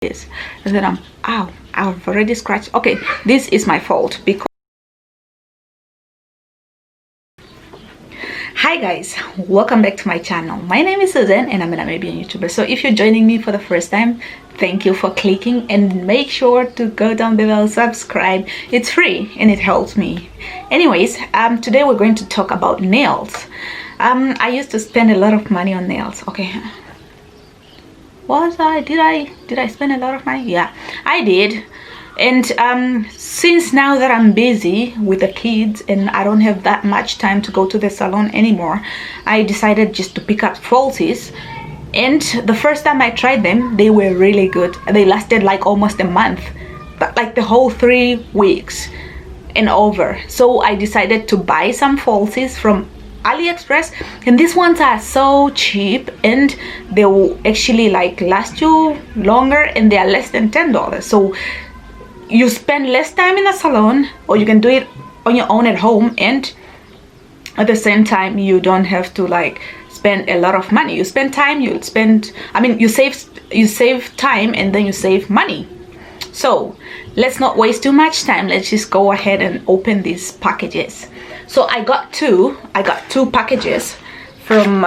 this, and then I've already scratched. Okay, this is my fault because hi guys, welcome back to my channel. My name is Susan and I'm a Namibian YouTuber. So if you're joining me for the first time, thank you for clicking, and make sure to go down below, subscribe. It's free and it helps me. Anyways, today we're going to talk about nails. I used to spend a lot of money on nails. Okay, did I spend a lot of money? Yeah, I did. And since now that I'm busy with the kids and I don't have that much time to go to the salon anymore, I decided just to pick up falsies. And the first time I tried them, they were really good. They lasted like almost a month, but like the whole 3 weeks and over. So I decided to buy some falsies from Aliexpress, and these ones are so cheap and they will actually like last you longer, and they are less than $10. So you spend less time in a salon, or you can do it on your own at home, and at the same time you don't have to like spend a lot of money. You spend time, you save time, and then you save money. So let's not waste too much time. Let's just go ahead and open these packages. So I got two packages from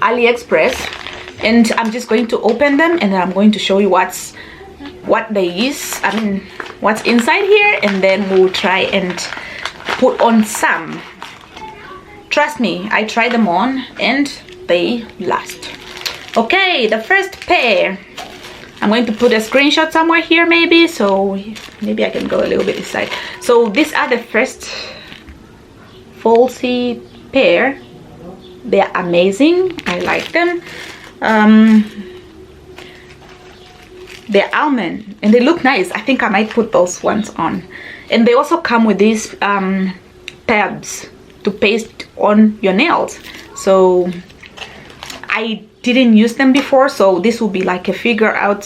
Aliexpress, and I'm just going to open them, and then I'm going to show you what's inside here, and then we'll try and put on some. Trust me, I tried them on and they last. Okay, the first pair, I'm going to put a screenshot somewhere here, maybe, so maybe I can go a little bit inside. So these are the first falsie pair. They're amazing. I like them. They're almond and they look nice. I think I might put those ones on. And they also come with these tabs to paste on your nails. So I didn't use them before, so this will be like a figure out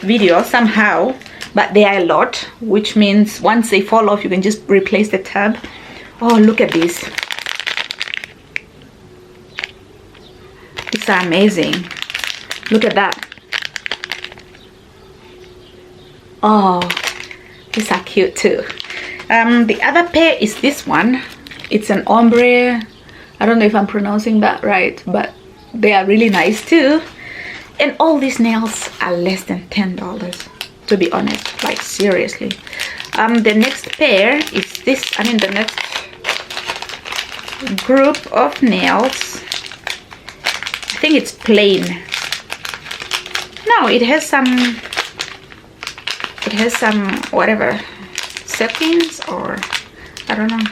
video somehow. But they are a lot, which means once they fall off, you can just replace the tab. Oh, look at these. These are amazing. Look at that. Oh, these are cute too. The other pair is this one. It's an ombre. I don't know if I'm pronouncing that right, but they are really nice too. And all these nails are less than $10, to be honest, like seriously. The next pair is this. The next group of nails, I think it's plain. No, it has some whatever settings, or I don't know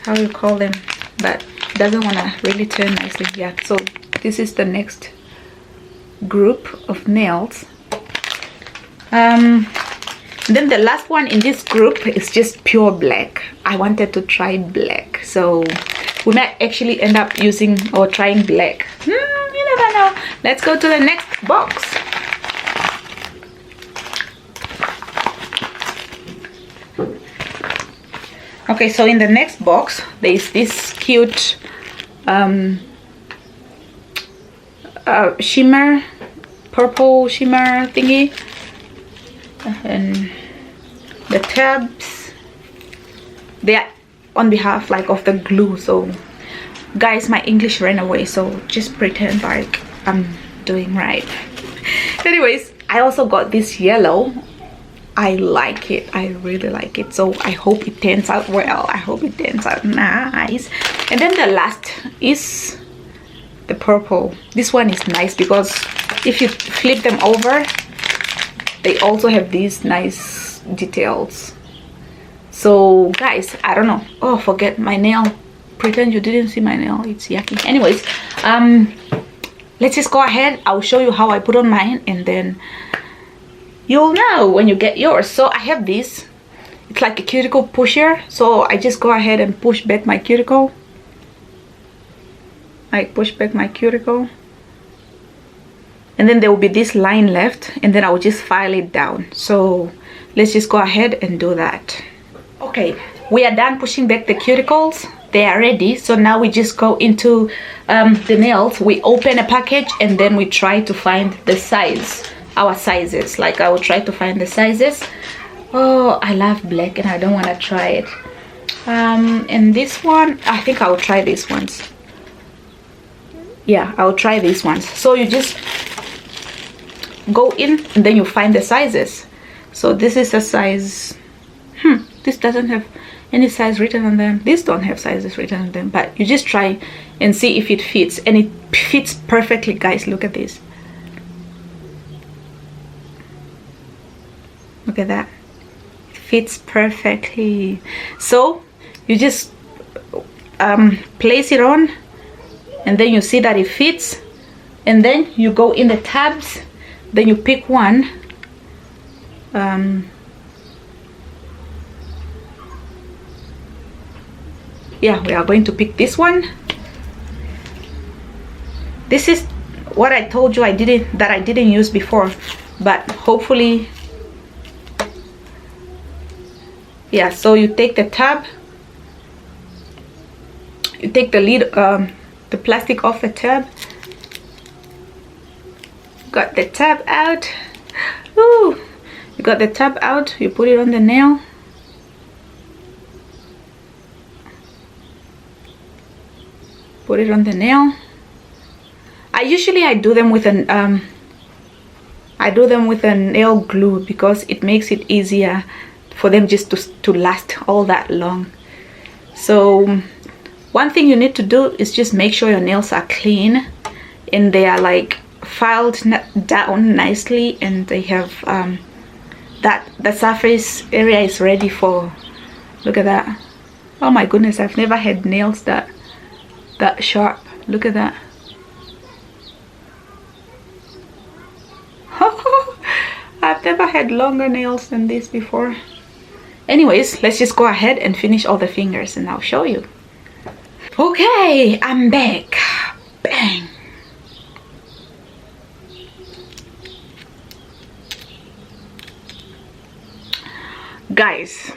how you call them, but it doesn't want to really turn nicely. Yeah, so this is the next group of nails. Then the last one in this group is just pure black. I wanted to try black, so we might actually end up using or trying black. You never know. Let's go to the next box. Okay, so in the next box there is this cute shimmer, purple shimmer thingy, and the tabs, they are on behalf like of the glue. So guys, my English ran away, so just pretend like I'm doing right. Anyways, I also got this yellow. I like it. I really like it. So I hope it turns out well. I hope it turns out nice. And then the last is the purple. This one is nice because if you flip them over, they also have these nice details. So guys, I don't know. Oh, forget my nail. Pretend you didn't see my nail. It's yucky. Anyways, let's just go ahead. I'll show you how I put on mine, and then you'll know when you get yours. So I have this. It's like a cuticle pusher. So I just go ahead and push back my cuticle. I push back my cuticle. And then there will be this line left. And then I will just file it down. So let's just go ahead and do that. Okay, we are done pushing back the cuticles. they are ready. So now we just go into the nails, we open a package, and then we try to find the size, our sizes. Like I will try to find the sizes. Oh, I love black and I don't want to try it. And this one, I think I will try these ones. Yeah, I'll try these ones. So you just go in and then you find the sizes. So this is a size, this doesn't have any size written on them. These don't have sizes written on them, but you just try and see if it fits, and it fits perfectly, guys. Look at this. Look at that. It fits perfectly. So you just place it on, and then you see that it fits, and then you go in the tabs, then you pick one. Yeah, we are going to pick this one. This is what I told you I didn't use before, but hopefully, yeah. So you take the tab, you take the lid, the plastic off the tab. Got the tab out. Ooh, you got the tab out. You put it on the nail. Put it on the nail. I do them with an nail glue because it makes it easier for them just to last all that long. So one thing you need to do is just make sure your nails are clean and they are like filed down nicely, and they have that the surface area is ready for. Look at that. Oh my goodness, I've never had nails that sharp. Look at that. I've never had longer nails than this before. Anyways, let's just go ahead and finish all the fingers and I'll show you. Okay, I'm back. Bang. Guys,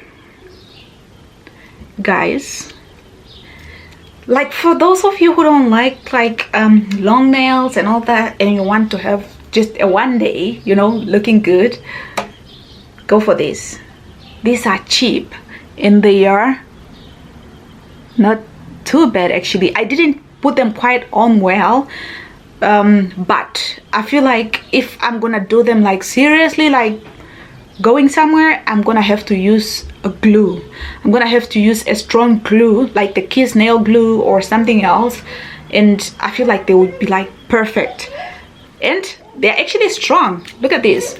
like for those of you who don't like long nails and all that, and you want to have just a one day, you know, looking good, go for this. These are cheap and they are not too bad actually. I didn't put them quite on well, but I feel like if I'm gonna do them like seriously, like going somewhere, I'm gonna have to use a glue. I'm gonna have to use a strong glue like the Kiss nail glue or something else, and I feel like they would be like perfect, and they're actually strong. Look at this.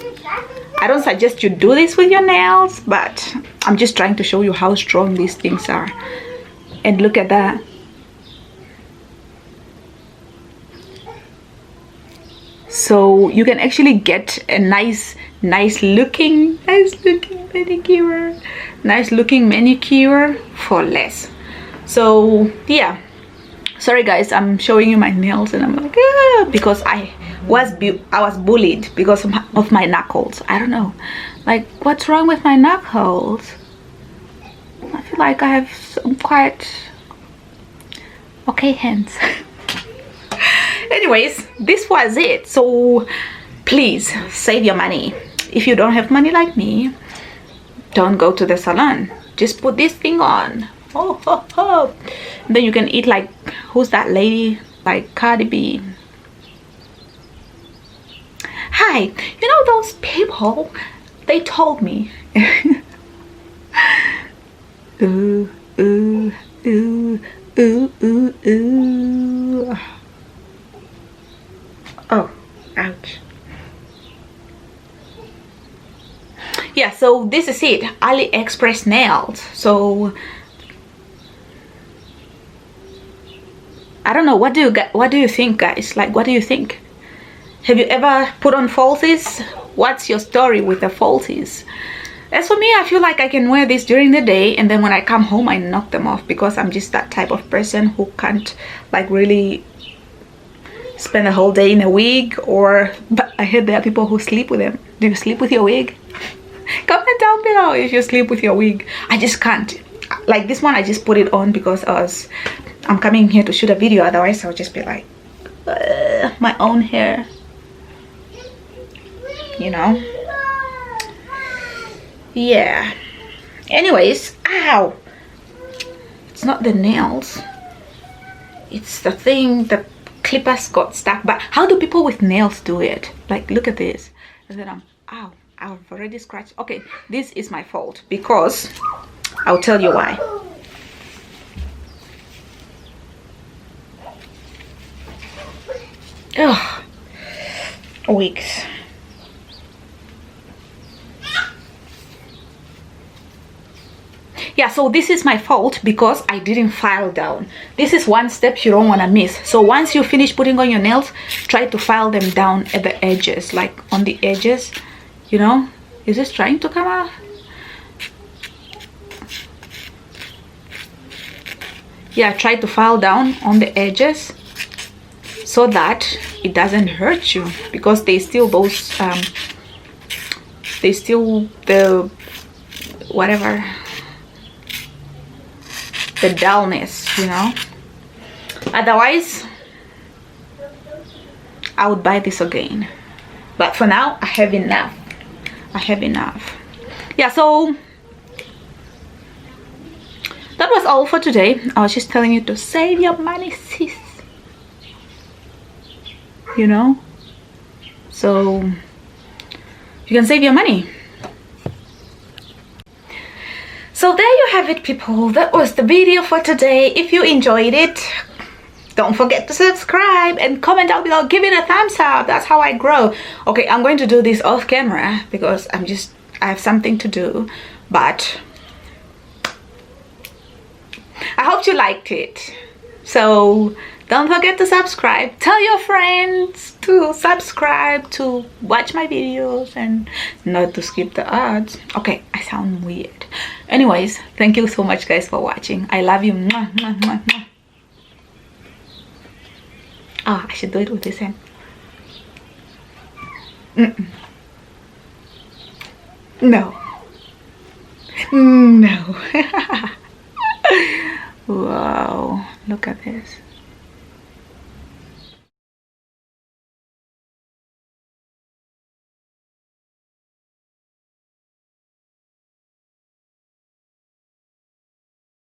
I don't suggest you do this with your nails, but I'm just trying to show you how strong these things are. And look at that. So you can actually get a nice looking manicure, nice looking manicure for less. So yeah, sorry guys, I'm showing you my nails and I'm like, ah, because I was bullied because of my knuckles. I don't know, like what's wrong with my knuckles? I feel like I have some quite okay hands. Anyways, this was it. So please save your money. If you don't have money like me, don't go to the salon. Just put this thing on. Oh, ho, ho. Then you can eat like, who's that lady? Like Cardi B. Hi, you know those people, they told me. Ooh, ooh, ooh, ooh, ooh, ooh. Oh, ouch. Yeah, so this is it. Aliexpress nails. So I don't know, what do you think, guys? Like, what do you think? Have you ever put on falsies? What's your story with the falsies? As for me, I feel like I can wear this during the day, and then when I come home I knock them off, because I'm just that type of person who can't like really spend a whole day in a wig. But I heard there are people who sleep with them. Do you sleep with your wig? Comment down below if you sleep with your wig. I just can't. like this one I just put it on because I'm coming here to shoot a video, otherwise I'll just be like my own hair, you know. Yeah, anyways. Ow, it's not the nails, it's the thing, the clippers got stuck. But how do people with nails do it? Like, look at this. And then ow, I've already scratched. Okay, this is my fault, because I'll tell you why. Ugh, weeks. Yeah, so this is my fault because I didn't file down. This is one step you don't want to miss. So once you finish putting on your nails, try to file them down at the edges, like on the edges, you know. Is this trying to come out? Yeah, try to file down on the edges so that it doesn't hurt you, because they still those they still the whatever, the dullness, you know. Otherwise I would buy this again, but for now I have enough. Yeah, so that was all for today. I was just telling you to save your money, sis, you know, so you can save your money. So there you have it, people. That was the video for today. If you enjoyed it, don't forget to subscribe and comment down below. Give it a thumbs up. That's how I grow. Okay, I'm going to do this off camera because I have something to do, but I hope you liked it. So don't forget to subscribe. Tell your friends to subscribe, to watch my videos, and not to skip the ads. Okay, I sound weird. Anyways, thank you so much, guys, for watching. I love you. Mwah, mwah, mwah, mwah. Oh, I should do it with this hand. No. No. Wow, look at this.